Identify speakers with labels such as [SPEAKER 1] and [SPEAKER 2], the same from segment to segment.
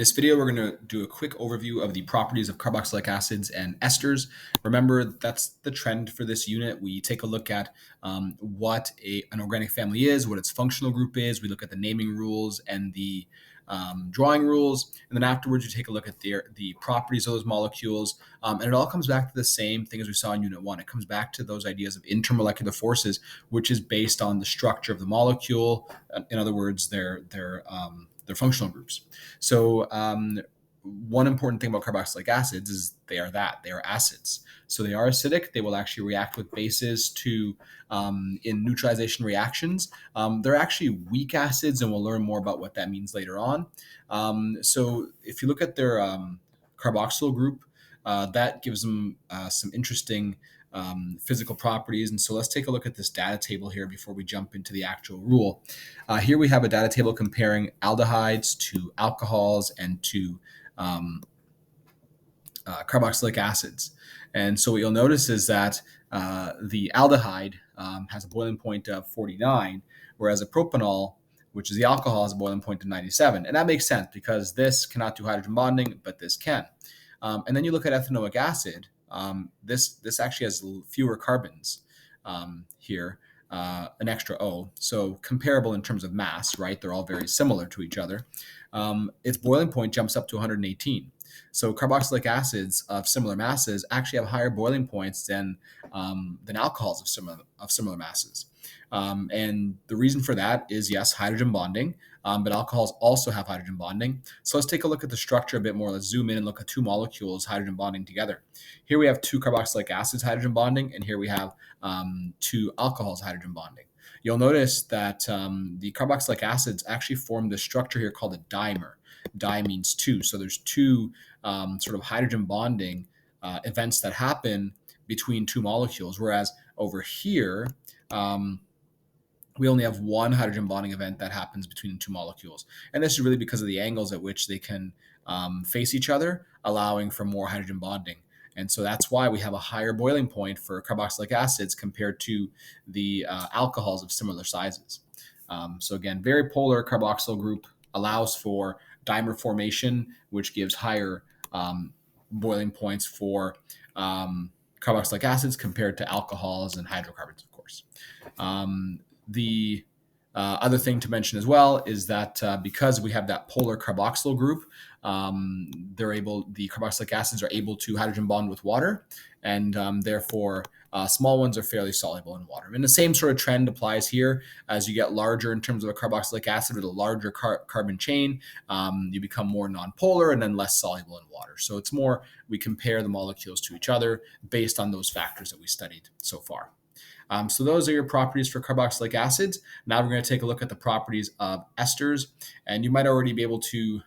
[SPEAKER 1] In this video, we're going to do a quick overview of the properties of carboxylic acids and esters. Remember, that's the trend for this unit. We take a look at what an organic family is, what its functional group is. We look at the naming rules and the drawing rules. And then afterwards, you take a look at the properties of those molecules. And it all comes back to the same thing as we saw in Unit 1. It comes back to those ideas of intermolecular forces, which is based on the structure of the molecule. In other words, their functional groups. So one important thing about carboxylic acids is they are acids. So they are acidic. They will actually react with bases to in neutralization reactions. They're actually weak acids, and we'll learn more about what that means later on. So if you look at their carboxyl group, that gives them some interesting physical properties. And so let's take a look at this data table here before we jump into the actual rule. Here we have a data table comparing aldehydes to alcohols and to carboxylic acids. And so what you'll notice is that the aldehyde has a boiling point of 49, whereas a propanol, which is the alcohol, has a boiling point of 97. And that makes sense because this cannot do hydrogen bonding, but this can. And then you look at ethanoic acid. This actually has fewer carbons here, an extra O. So comparable in terms of mass, right? They're all very similar to each other. Its boiling point jumps up to 118. So carboxylic acids of similar masses actually have higher boiling points than alcohols of similar masses. And the reason for that is, yes, hydrogen bonding, but alcohols also have hydrogen bonding. So let's take a look at the structure a bit more. Let's zoom in and look at two molecules hydrogen bonding together. Here we have two carboxylic acids hydrogen bonding, and here we have two alcohols hydrogen bonding. You'll notice that the carboxylic acids actually form this structure here called a dimer. Di means two. So there's two sort of hydrogen bonding events that happen between two molecules, whereas over here, we only have one hydrogen bonding event that happens between two molecules. And this is really because of the angles at which they can face each other, allowing for more hydrogen bonding. And so that's why we have a higher boiling point for carboxylic acids compared to the alcohols of similar sizes. So again, very polar carboxyl group allows for dimer formation, which gives higher boiling points for carboxylic acids compared to alcohols and hydrocarbons, of course. The other thing to mention as well is that because we have that polar carboxyl group, the carboxylic acids are able to hydrogen bond with water, and therefore small ones are fairly soluble in water. And the same sort of trend applies here. As you get larger in terms of a carboxylic acid with a larger carbon chain, you become more nonpolar and then less soluble in water. So it's more, we compare the molecules to each other based on those factors that we studied so far. So those are your properties for carboxylic acids. Now we're going to take a look at the properties of esters, and you might already be able to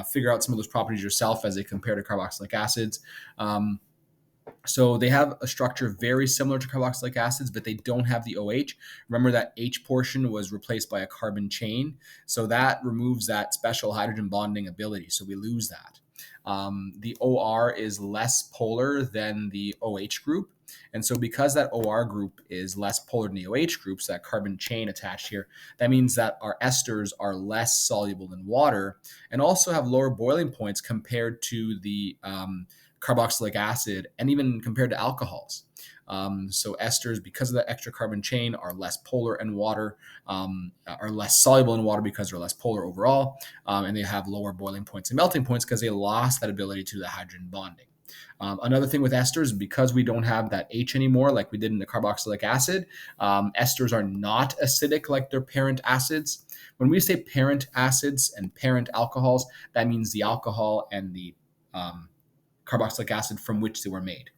[SPEAKER 1] figure out some of those properties yourself as they compare to carboxylic acids. So they have a structure very similar to carboxylic acids, but they don't have the OH. Remember that H portion was replaced by a carbon chain. So that removes that special hydrogen bonding ability. So we lose that. The OR is less polar than the OH group. And so because that OR group is less polar than the OH group, so that carbon chain attached here, that means that our esters are less soluble in water and also have lower boiling points compared to the carboxylic acid and even compared to alcohols. So esters, because of the extra carbon chain, are less polar in water, are less soluble in water because they're less polar overall, and they have lower boiling points and melting points because they lost that ability to the hydrogen bonding. Another thing with esters, because we don't have that H anymore like we did in the carboxylic acid, esters are not acidic like their parent acids. When we say parent acids and parent alcohols, that means the alcohol and the carboxylic acid from which they were made.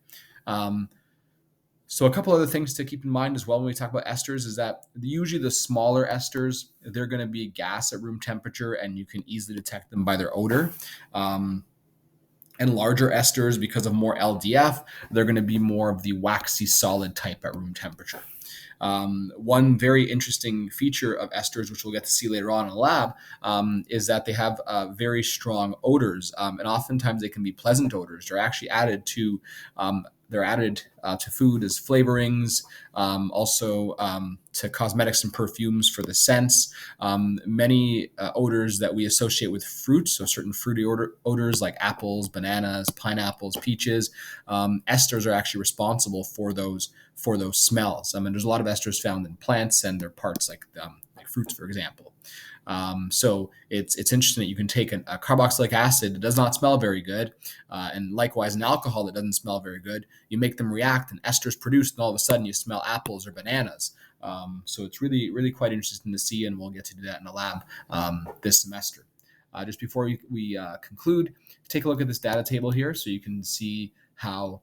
[SPEAKER 1] So a couple other things to keep in mind as well when we talk about esters is that usually the smaller esters, they're going to be gas at room temperature, and you can easily detect them by their odor. And larger esters, because of more LDF, they're going to be more of the waxy solid type at room temperature. One very interesting feature of esters, which we'll get to see later on in the lab, is that they have very strong odors, and oftentimes they can be pleasant odors. They're actually added to they're added to food as flavorings, also to cosmetics and perfumes for the scents. Many odors that we associate with fruits, so certain fruity odors like apples, bananas, pineapples, peaches, esters are actually responsible for those smells. And there's a lot of esters found in plants and their parts like fruits, for example. So it's interesting that you can take a carboxylic acid that does not smell very good, and likewise an alcohol that doesn't smell very good. You make them react, and esters produced, and all of a sudden you smell apples or bananas. So it's really quite interesting to see, and we'll get to do that in the lab this semester. Just before we conclude, take a look at this data table here so you can see how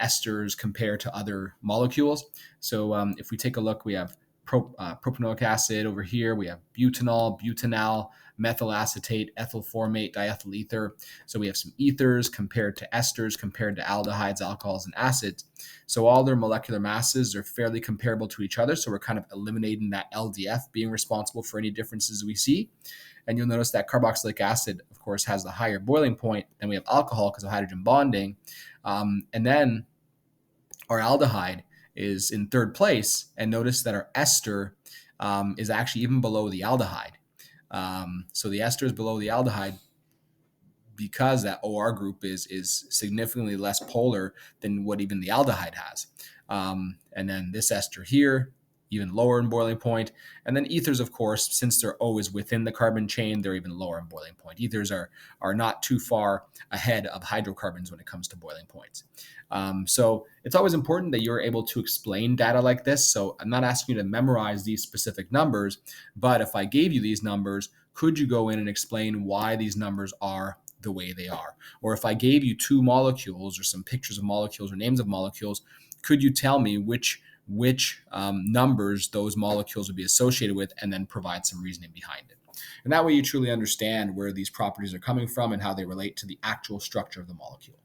[SPEAKER 1] esters compare to other molecules. So if we take a look, we have propanoic acid over here. We have butanol, butanal, methyl acetate, ethyl formate, diethyl ether. So we have some ethers compared to esters, compared to aldehydes, alcohols, and acids. So all their molecular masses are fairly comparable to each other. So we're kind of eliminating that LDF being responsible for any differences we see. And you'll notice that carboxylic acid, of course, has the higher boiling point. Then we have alcohol because of hydrogen bonding. And then our aldehyde is in third place. And notice that our ester is actually even below the aldehyde. So the ester is below the aldehyde because that OR group is significantly less polar than what even the aldehyde has. And then this ester here, even lower in boiling point. And then ethers, of course, since they're always within the carbon chain, they're even lower in boiling point. Ethers are not too far ahead of hydrocarbons when it comes to boiling points. So it's always important that you're able to explain data like this. So I'm not asking you to memorize these specific numbers, but if I gave you these numbers, could you go in and explain why these numbers are the way they are? Or if I gave you two molecules or some pictures of molecules or names of molecules, could you tell me which numbers those molecules would be associated with, and then provide some reasoning behind it? And that way you truly understand where these properties are coming from and how they relate to the actual structure of the molecule.